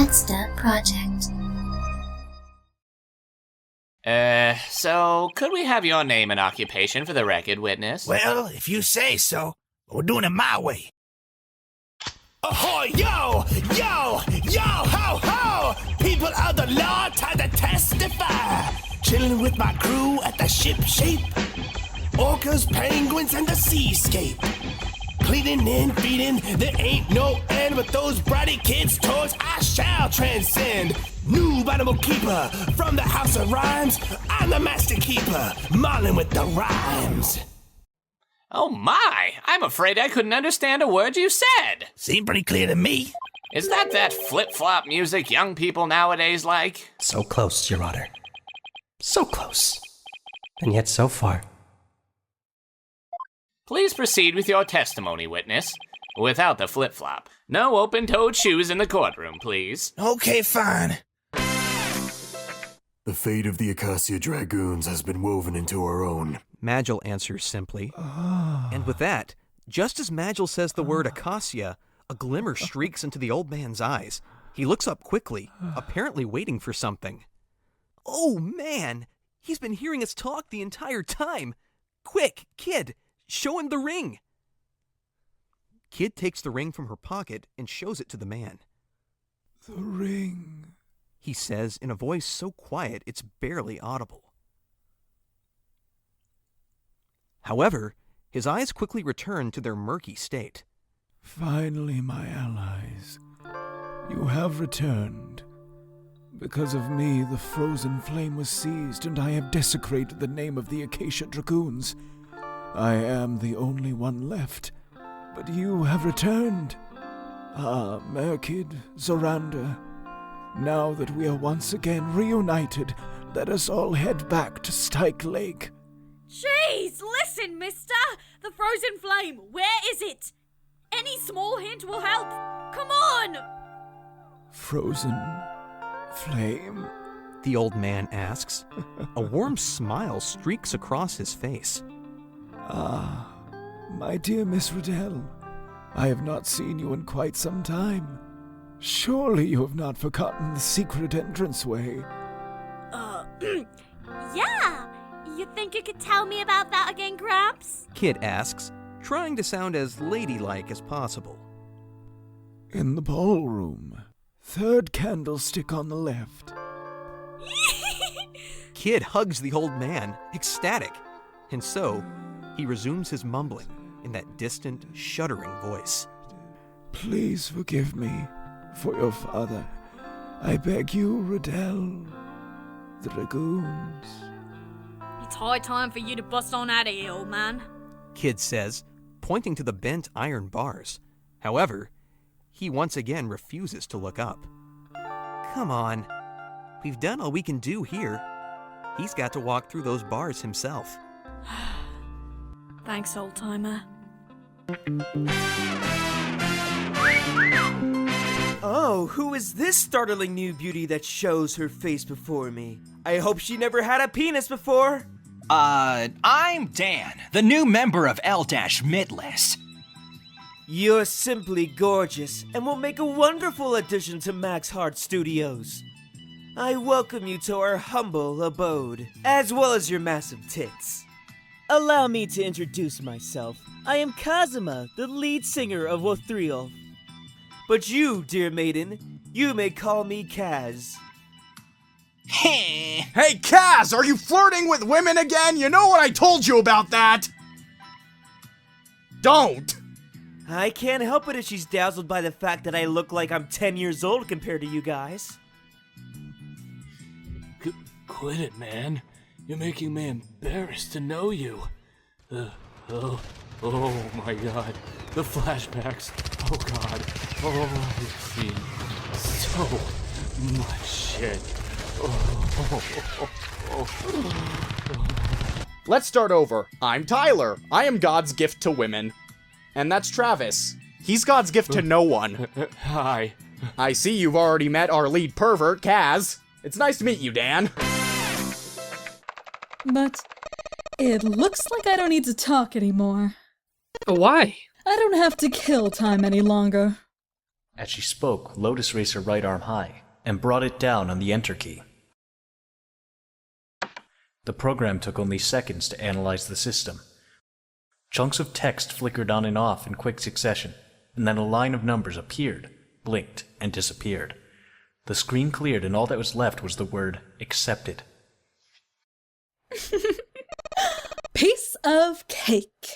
Let's Start project. So could we have your name and occupation for the record, witness? Well, if you say so. We're doing it my way. Ahoy, yo! Yo! Yo! Ho! Ho! People of the law, time to testify. Chilling with my crew at the ship shape. Orcas, penguins, and the seascape. Cleaning and feeding, there ain't no end. With those bratty kids' toys, I shall transcend. New animal keeper from the house of rhymes. I'm the master keeper, mauling with the rhymes. Oh my! I'm afraid I couldn't understand a word you said! Seemed pretty clear to me. Is that flip-flop music young people nowadays like? So close, Your Honor. So close. And yet so far. Please proceed with your testimony, witness. Without the flip-flop. No open-toed shoes in the courtroom, please. Okay, fine. The fate of the Acacia Dragoons has been woven into our own. Magil answers simply. And with that, just as Magil says the word Acacia, a glimmer streaks into the old man's eyes. He looks up quickly, apparently waiting for something. Oh, man! He's been hearing us talk the entire time! Quick, Kid, show him the ring! Kid takes the ring from her pocket and shows it to the man. The ring, he says in a voice so quiet it's barely audible. However, his eyes quickly return to their murky state. Finally, my allies, you have returned. Because of me, the frozen flame was seized, and I have desecrated the name of the Acacia Dragoons. I am the only one left, but you have returned. Ah, Merkid, Zoranda, now that we are once again reunited, let us all head back to Stike Lake. Jeez, listen, mister! The frozen flame, where is it? Any small hint will help. Come on! Frozen flame? The old man asks. A warm smile streaks across his face. Ah, my dear Miss Riddell, I have not seen you in quite some time. Surely you have not forgotten the secret entranceway. Yeah! You think you could tell me about that again, Gramps? Kid asks, trying to sound as ladylike as possible. In the ballroom. Third candlestick on the left. Kid hugs the old man, ecstatic, and so he resumes his mumbling in that distant, shuddering voice. Please forgive me for your father. I beg you, Riddell. The Dragoons. It's high time for you to bust on out of here, old man. Kid says, pointing to the bent iron bars. However, he once again refuses to look up. Come on. We've done all we can do here. He's got to walk through those bars himself. Thanks, old-timer. Oh, who is this startling new beauty that shows her face before me? I hope she never had a penis before. I'm Dan, the new member of L-Midlist. You're simply gorgeous and will make a wonderful addition to Max Heart Studios. I welcome you to our humble abode, as well as your massive tits. Allow me to introduce myself. I am Kazuma, the lead singer of Othriel. But you, dear maiden, you may call me Kaz. Heh. Hey, Kaz, are you flirting with women again? You know what I told you about that! Don't! I can't help it if she's dazzled by the fact that I look like I'm 10 years old compared to you guys. Quit it, man. You're making me embarrassed to know you. Oh my god. The flashbacks. Oh god. Oh, I've seen so much shit. Let's start over. I'm Tyler. I am God's gift to women. And that's Travis. He's God's gift to no one. Hi. I see you've already met our lead pervert, Kaz. It's nice to meet you, Dan. But it looks like I don't need to talk anymore. Why? I don't have to kill time any longer. As she spoke, Lotus raised her right arm high and brought it down on the Enter key. The program took only seconds to analyze the system. Chunks of text flickered on and off in quick succession, and then a line of numbers appeared, blinked, and disappeared. The screen cleared and all that was left was the word accepted. Piece of cake.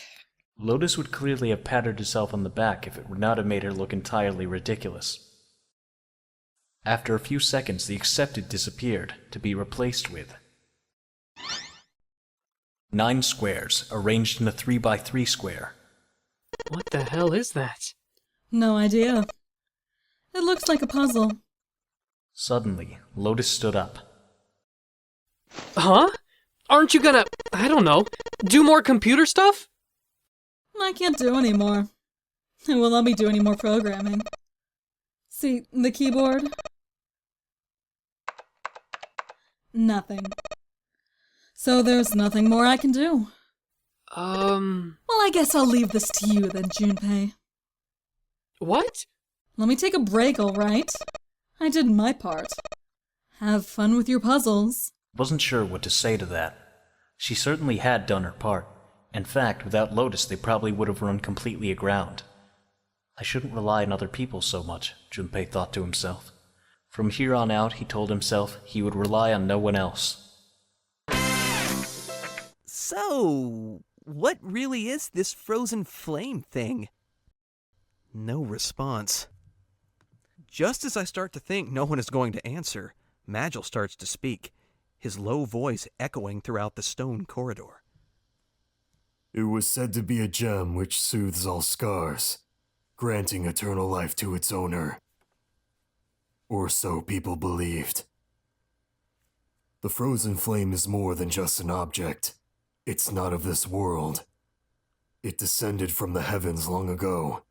Lotus would clearly have patted herself on the back if it would not have made her look entirely ridiculous. After a few seconds, the accepted disappeared, to be replaced with 9 squares, arranged in a 3x3 square. What the hell is that? No idea. It looks like a puzzle. Suddenly, Lotus stood up. Huh? Aren't you gonna, I don't know, do more computer stuff? I can't do any more. I will not be doing any more programming. See, the keyboard? Nothing. So there's nothing more I can do. Well, I guess I'll leave this to you then, Junpei. What? Let me take a break, alright? I did my part. Have fun with your puzzles. Wasn't sure what to say to that. She certainly had done her part. In fact, without Lotus, they probably would have run completely aground. I shouldn't rely on other people so much, Junpei thought to himself. From here on out, he told himself he would rely on no one else. So, what really is this frozen flame thing? No response. Just as I start to think no one is going to answer, Magil starts to speak, his low voice echoing throughout the stone corridor. It was said to be a gem which soothes all scars, granting eternal life to its owner. Or so people believed. The frozen flame is more than just an object. It's not of this world. It descended from the heavens long ago,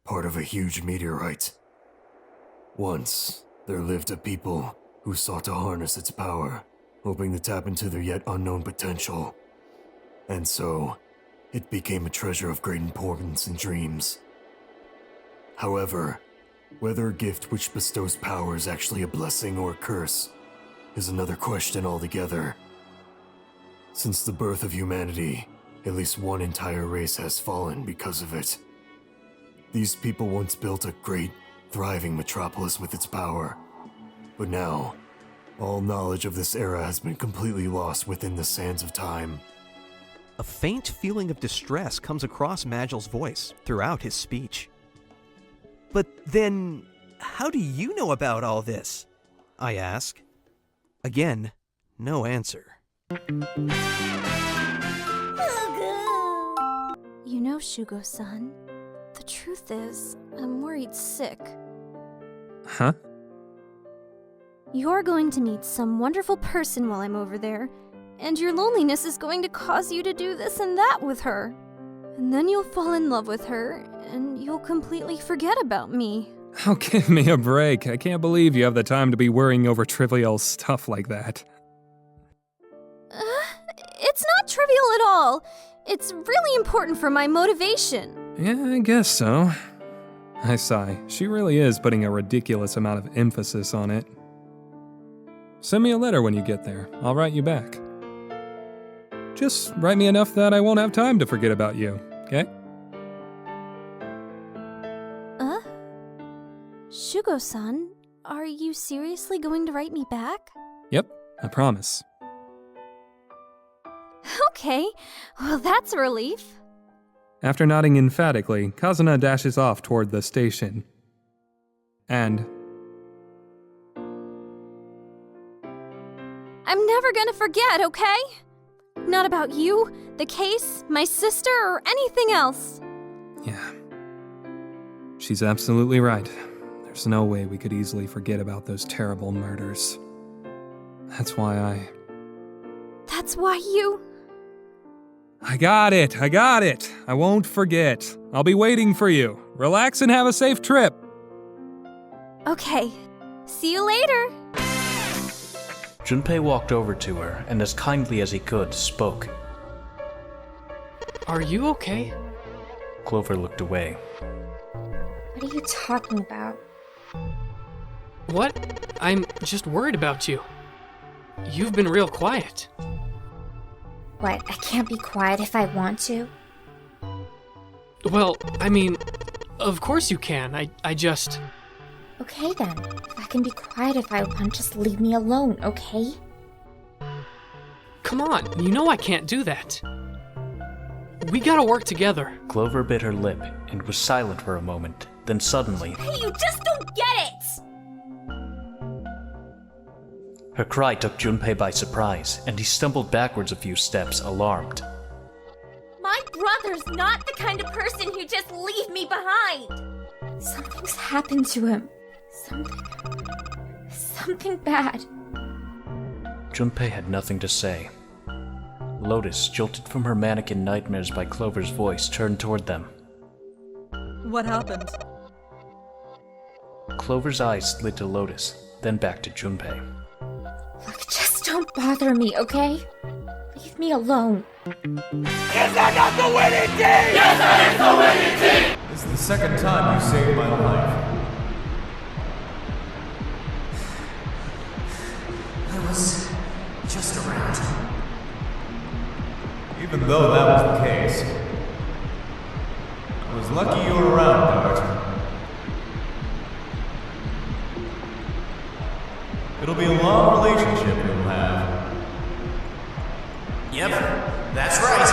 part of a huge meteorite. Once, there lived a people who sought to harness its power, hoping to tap into their yet unknown potential. And so, it became a treasure of great importance in dreams. However, whether a gift which bestows power is actually a blessing or a curse is another question altogether. Since the birth of humanity, at least one entire race has fallen because of it. These people once built a great, thriving metropolis with its power. But now, all knowledge of this era has been completely lost within the sands of time. A faint feeling of distress comes across Magil's voice throughout his speech. But then, how do you know about all this? I ask. Again, no answer. You know, Shugo-san, the truth is, I'm worried sick. Huh? You're going to meet some wonderful person while I'm over there, and your loneliness is going to cause you to do this and that with her. And then you'll fall in love with her, and you'll completely forget about me. Oh, give me a break. I can't believe you have the time to be worrying over trivial stuff like that. It's not trivial at all. It's really important for my motivation. Yeah, I guess so. I sigh. She really is putting a ridiculous amount of emphasis on it. Send me a letter when you get there. I'll write you back. Just write me enough that I won't have time to forget about you, okay? Shugo-san, are you seriously going to write me back? Yep, I promise. Okay, well that's a relief. After nodding emphatically, Kazuna dashes off toward the station. And I'm never gonna forget, okay? Not about you, the case, my sister, or anything else. yeah, she's absolutely right. There's no way we could easily forget about those terrible murders. That's why That's why you... I got it! I won't forget. I'll be waiting for you. Relax and have a safe trip. Okay, see you later. Junpei walked over to her and as kindly as he could, spoke. Are you okay? Clover looked away. What are you talking about? What? I'm just worried about you. You've been real quiet. What, I can't be quiet if I want to? Well, I mean, of course you can. I just... Okay then. If I can be quiet if I want, just leave me alone, okay? Come on, you know I can't do that. We gotta work together. Clover bit her lip and was silent for a moment. Then suddenly, Hey, you just don't get it! her cry took Junpei by surprise, and he stumbled backwards a few steps, alarmed. My brother's not the kind of person who'd just leave me behind! Something's happened to him. Something bad. Junpei had nothing to say. Lotus, jolted from her mannequin nightmares by Clover's voice, turned toward them. What happened? Clover's eyes slid to Lotus, then back to Junpei. Look, just don't bother me, okay? Leave me alone. Is that not the winning team? Yes, that is the winning team! This is the second time you saved my life. I was just around. Even though that was the case, I was lucky you were around, Dart. It'll be a long relationship you'll have. Yep, that's right.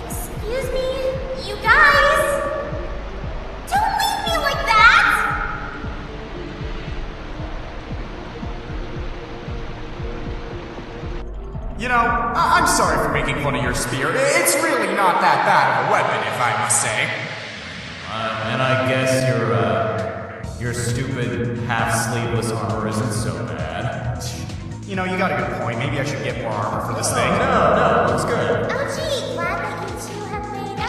Excuse me, you guys! Don't leave me like that! You know, I'm sorry for making fun of your spear. It's really not that bad of a weapon, if I must say. And I guess your stupid half-sleeveless armor isn't so bad. You know, you got a good point. Maybe I should get more armor for this thing. No, looks good. Oh gee, glad that you two have made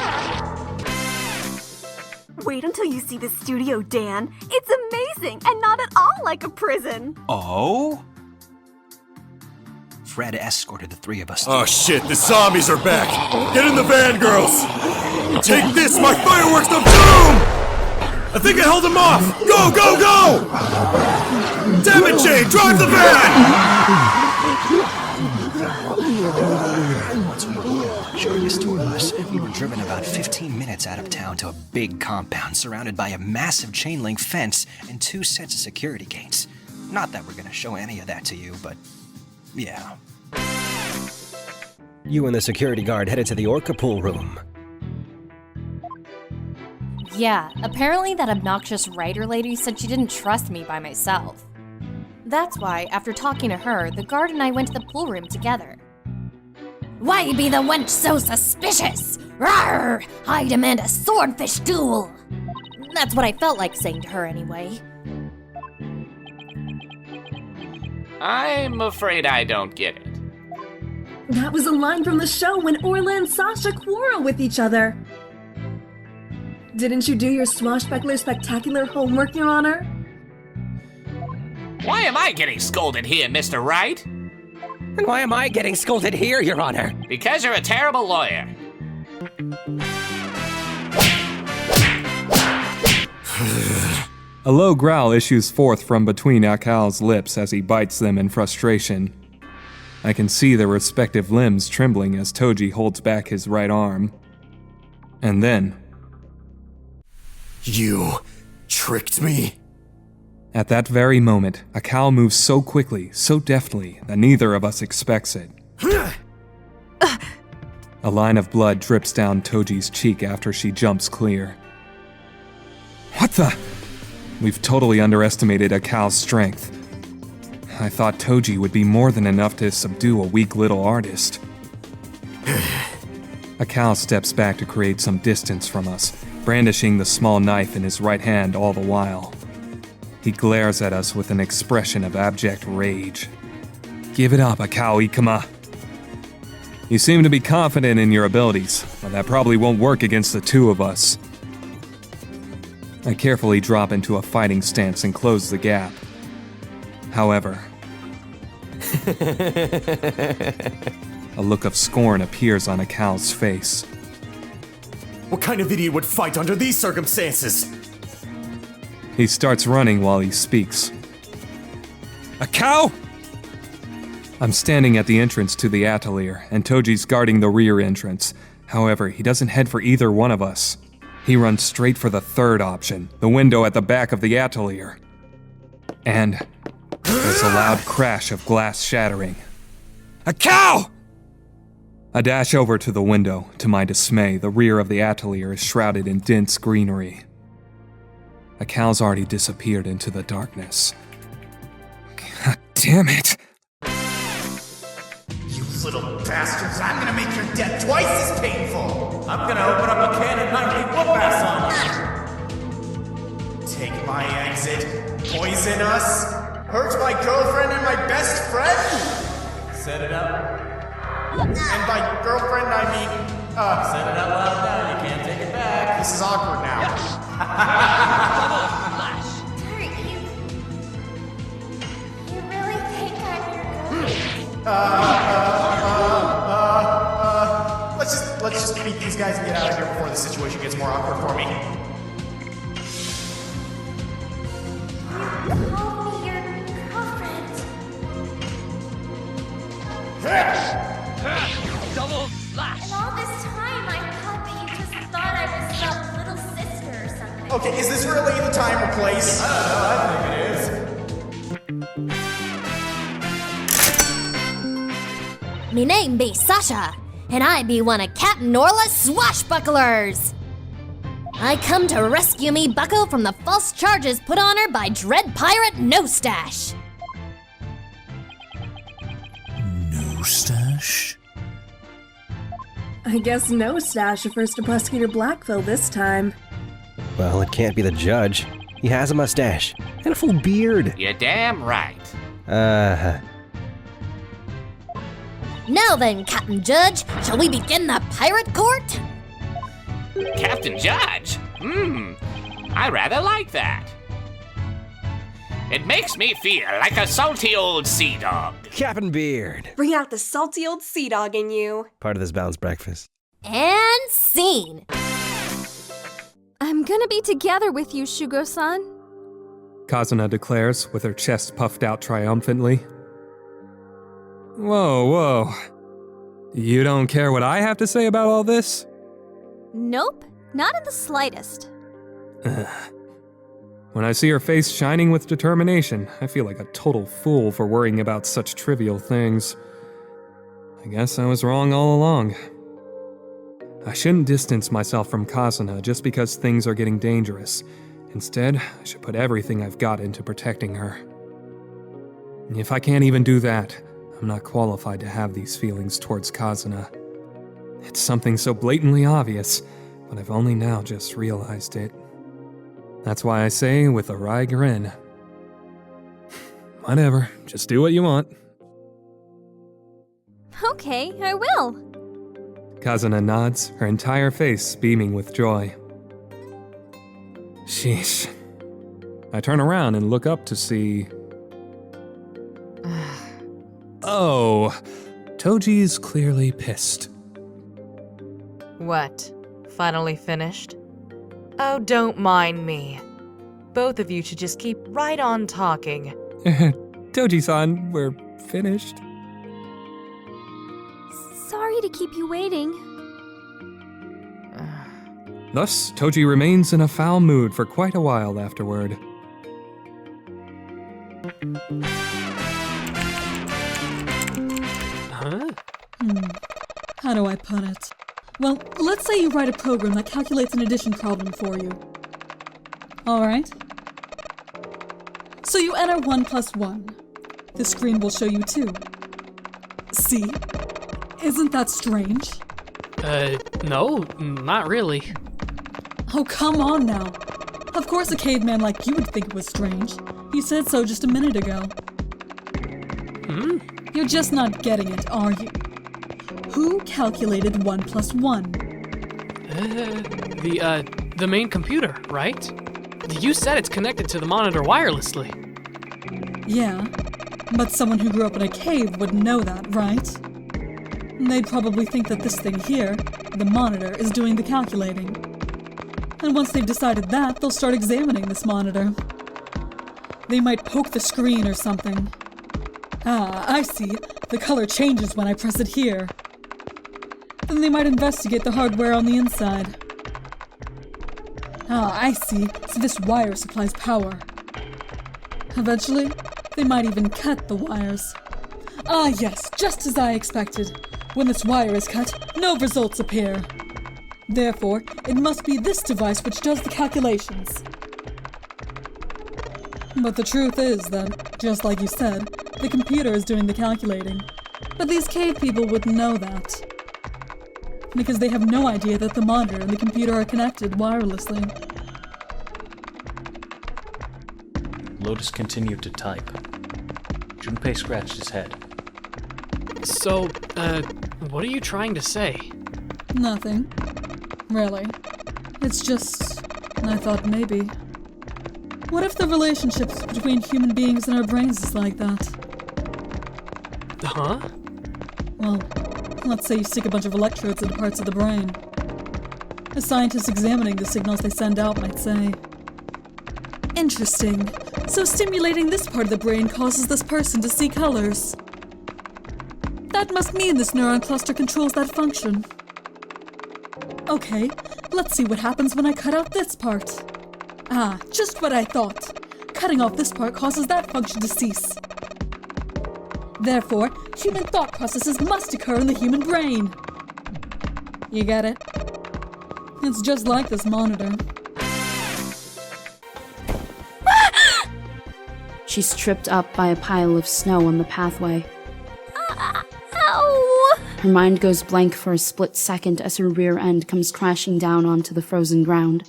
up. Wait until you see the studio, Dan. It's amazing and not at all like a prison. Oh? Fred escorted the three of us. Oh shit, the zombies are back! Get in the van, girls! Take this, my fireworks of doom! I think I held them off! Go, go, go! Damn it, Jane, drive the van! Once we were curious two of us, we were driven about 15 minutes out of town to a big compound surrounded by a massive chain link fence and 2 sets of security gates. Not that we're gonna show any of that to you, but yeah. You and the security guard headed to the Orca pool room. Yeah, apparently that obnoxious writer lady said she didn't trust me by myself. That's why, after talking to her, the guard and I went to the pool room together. Why be the wench so suspicious? Rawr! I demand a swordfish duel! That's what I felt like saying to her anyway. I'm afraid I don't get it. That was a line from the show when Orla and Sasha quarrel with each other. Didn't you do your swashbuckler spectacular homework, Your Honor? Why am I getting scolded here, Mr. Wright? And why am I getting scolded here, Your Honor? Because you're a terrible lawyer. A low growl issues forth from between Akal's lips as he bites them in frustration. I can see their respective limbs trembling as Toji holds back his right arm. And then... You tricked me? At that very moment, Akal moves so quickly, so deftly, that neither of us expects it. A line of blood drips down Toji's cheek after she jumps clear. What the? We've totally underestimated Akal's strength. I thought Toji would be more than enough to subdue a weak little artist. Akal steps back to create some distance from us, brandishing the small knife in his right hand all the while. He glares at us with an expression of abject rage. Give it up, Akao Ikuma. You seem to be confident in your abilities, but that probably won't work against the two of us. I carefully drop into a fighting stance and close the gap. However, a look of scorn appears on Akal's face. What kind of idiot would fight under these circumstances? He starts running while he speaks. A cow? I'm standing at the entrance to the atelier, and Toji's guarding the rear entrance. However, he doesn't head for either one of us. He runs straight for the third option, the window at the back of the atelier. And there's a loud crash of glass shattering. A cow! I dash over to the window. To my dismay, the rear of the atelier is shrouded in dense greenery. A cow's already disappeared into the darkness. God damn it! You little bastards, I'm gonna make your death twice as painful! I'm gonna open up a can of nightly whoop-ass on you! Take my exit, poison us, hurt my girlfriend and my best friend? Set it up. And by girlfriend, I mean, Set it out loud now, you can't take it back. This is awkward now. Kurt, you really think I'm your girlfriend? Let's just beat these guys and get out of here before the situation gets more awkward for me. You called me your girlfriend. Double slash! And all this time I thought that you just thought I was some little sister or something. Okay, is this really the time or place? I don't know, I think it is. Me name be Sasha, and I be one of Captain Orla's swashbucklers. I come to rescue me bucko from the false charges put on her by Dread Pirate No Stash. No stash? I guess no stash refers to Prosecutor Blackville this time. Well, it can't be the judge. He has a mustache and a full beard. You're damn right. Now then, Captain Judge, shall we begin the pirate court? Captain Judge? I rather like that. It makes me feel like a salty old sea dog. Captain Beard. Bring out the salty old sea dog in you. Part of this balanced breakfast. And scene. I'm gonna be together with you, Shugo-san. Kazuna declares, with her chest puffed out triumphantly. Whoa. You don't care what I have to say about all this? Nope, not in the slightest. When I see her face shining with determination, I feel like a total fool for worrying about such trivial things. I guess I was wrong all along. I shouldn't distance myself from Kazuna just because things are getting dangerous. Instead, I should put everything I've got into protecting her. And if I can't even do that, I'm not qualified to have these feelings towards Kazuna. It's something so blatantly obvious, but I've only now just realized it. That's why I say with a wry grin, whatever, just do what you want. Okay, I will. Kazuna nods, her entire face beaming with joy. Sheesh. I turn around and look up to see... Oh, Toji's clearly pissed. What? Finally finished? Oh, don't mind me. Both of you should just keep right on talking. Toji-san, we're finished. Sorry to keep you waiting. Thus, Toji remains in a foul mood for quite a while afterward. How do I put it? Well, let's say you write a program that calculates an addition problem for you. Alright? So you enter 1 plus 1. The screen will show you 2. See? Isn't that strange? No, not really. Oh, come on now. Of course a caveman like you would think it was strange. You said so just a minute ago. You're just not getting it, are you? Who calculated 1 plus 1? The main computer, right? You said it's connected to the monitor wirelessly. Yeah, but someone who grew up in a cave wouldn't know that, right? They'd probably think that this thing here, the monitor, is doing the calculating. And once they've decided that, they'll start examining this monitor. They might poke the screen or something. Ah, I see. The color changes when I press it here. Then they might investigate the hardware on the inside. Ah, I see. So this wire supplies power. Eventually, they might even cut the wires. Ah yes, just as I expected. When this wire is cut, no results appear. Therefore, it must be this device which does the calculations. But the truth is that, just like you said, the computer is doing the calculating. But these cave people wouldn't know that. Because they have no idea that the monitor and the computer are connected wirelessly. Lotus continued to type. Junpei scratched his head. So, what are you trying to say? Nothing. Really. It's just... I thought maybe. What if the relationships between human beings and our brains is like that? Huh? Well, let's say you stick a bunch of electrodes into parts of the brain. A scientist examining the signals they send out might say, "Interesting. So stimulating this part of the brain causes this person to see colors. That must mean this neuron cluster controls that function. Okay, let's see what happens when I cut out this part. Ah, just what I thought. Cutting off this part causes that function to cease. Therefore, human thought processes must occur in the human brain." You get it? It's just like this monitor. She's tripped up by a pile of snow on the pathway. Ow! Her mind goes blank for a split second as her rear end comes crashing down onto the frozen ground.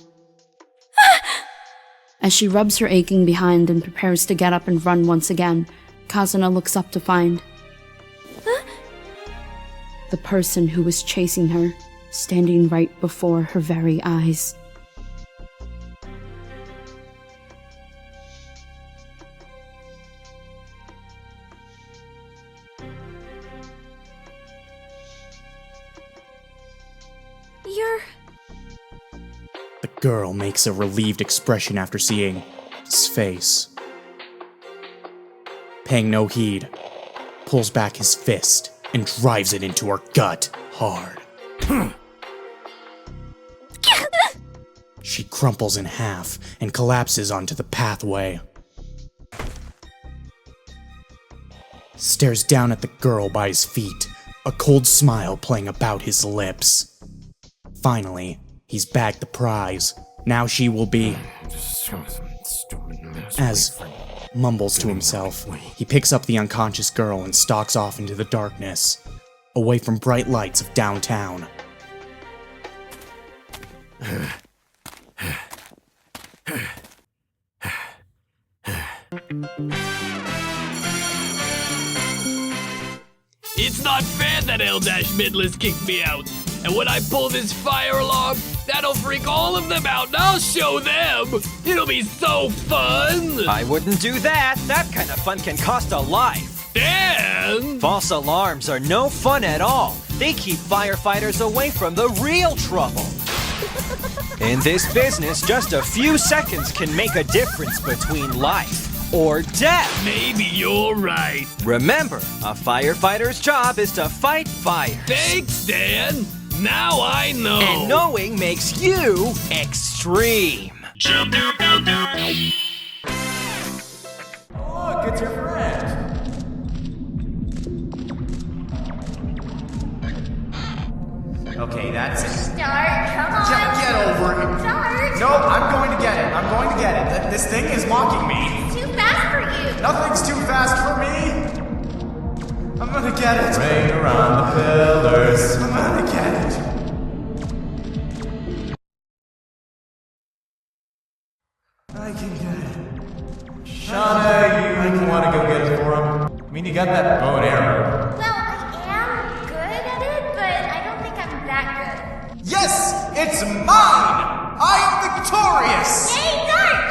As she rubs her aching behind and prepares to get up and run once again, Kazuna looks up to find the person who was chasing her, standing right before her very eyes. You're... The girl makes a relieved expression after seeing his face. Paying no heed, pulls back his fist and drives it into her gut hard. She crumples in half and collapses onto the pathway. Stares down at the girl by his feet, a cold smile playing about his lips. Finally, he's bagged the prize. Now she will be... As mumbles to himself, he picks up the unconscious girl and stalks off into the darkness, away from bright lights of downtown. It's not fair that L-Midless kicked me out. And when I pull this fire alarm, that'll freak all of them out and I'll show them. It'll be so fun. I wouldn't do that. That kind of fun can cost a life. Dan! False alarms are no fun at all. They keep firefighters away from the real trouble. In this business, just a few seconds can make a difference between life or death. Maybe you're right. Remember, a firefighter's job is to fight fire. Thanks, Dan. Now I know. And knowing makes you extreme. Look, it's your friend. Okay, that's it. Start, come on. Get over it. Start. No, I'm going to get it. I'm going to get it. This thing is mocking me. It's too fast for you. Nothing's too fast for me. I'm gonna get it. Rain around the pillars. I'm gonna get it. I can get it. Shauna, you want to go get it for him? I mean, you got that bow and arrow. Well, I am good at it, but I don't think I'm that good. Yes, it's mine. I am victorious. Yay, Dark!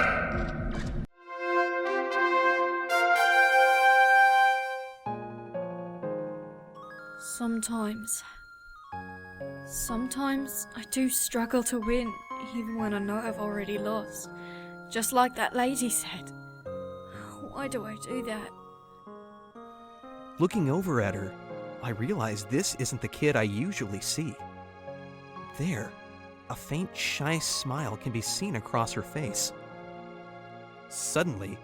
Sometimes I do struggle to win, even when I know I've already lost. Just like that lady said. Why do I do that? Looking over at her, I realize this isn't the kid I usually see. There, a faint, shy smile can be seen across her face. Suddenly,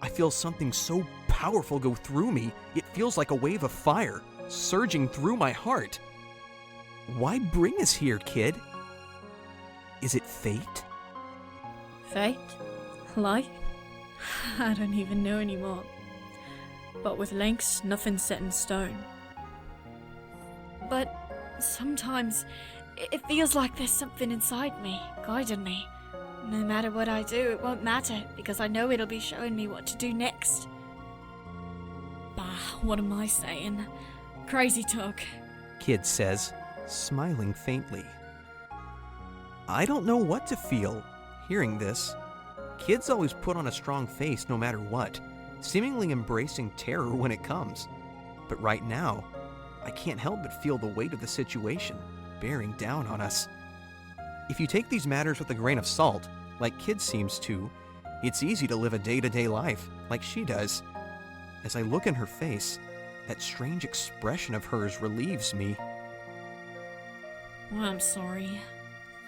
I feel something so powerful go through me, it feels like a wave of fire, surging through my heart. Why bring us here, kid? Is it fate? Fate? Life? I don't even know anymore. But with Lynx, nothing's set in stone. But sometimes it feels like there's something inside me, guiding me. No matter what I do, it won't matter, because I know it'll be showing me what to do next. Bah, what am I saying? Crazy talk. Kid says, smiling faintly. I don't know what to feel hearing this. Kids always put on a strong face no matter what, seemingly embracing terror when it comes. But right now, I can't help but feel the weight of the situation bearing down on us. If you take these matters with a grain of salt, like Kid seems to, it's easy to live a day-to-day life like she does. As I look in her face, that strange expression of hers relieves me. Well, I'm sorry.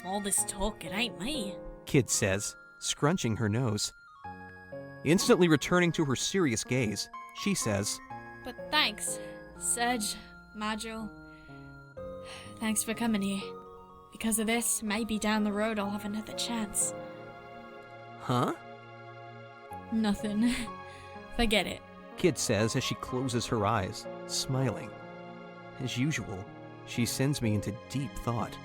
All this talk, it ain't me. Kid says, scrunching her nose. Instantly returning to her serious gaze, she says, But thanks, Sedge, Majel. Thanks for coming here. Because of this, maybe down the road I'll have another chance. Huh? Nothing. Forget it. Kid says as she closes her eyes, smiling. As usual, she sends me into deep thought.